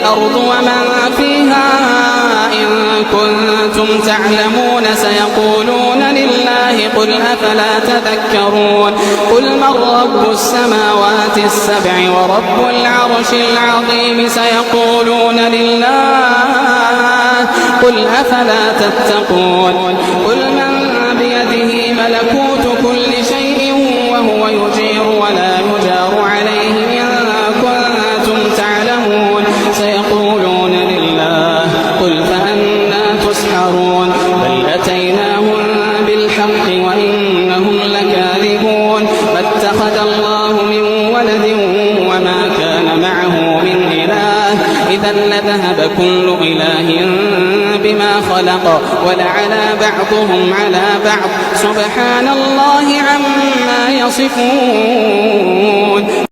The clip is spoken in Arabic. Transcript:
الأرض ومن فيها إن كنتم تعلمون سيقولون لله قل أفلا تذكرون قل من رب السماوات السبع ورب العرش العظيم سيقولون لله قل أفلا تتقون قل من بيده ملكوت كل شيء وهو يجير ولا يجار عليه إن كنتم تعلمون سيقولون لله قل فأنى تسحرون بل أتيناهم بالحق وإنهم لكاذبون ما اتخذ الله من ولد وما كان معه من إله إذا لذهب كل إله بما خلق ولعلى بعضهم على بعض سبحان الله عما يصفون.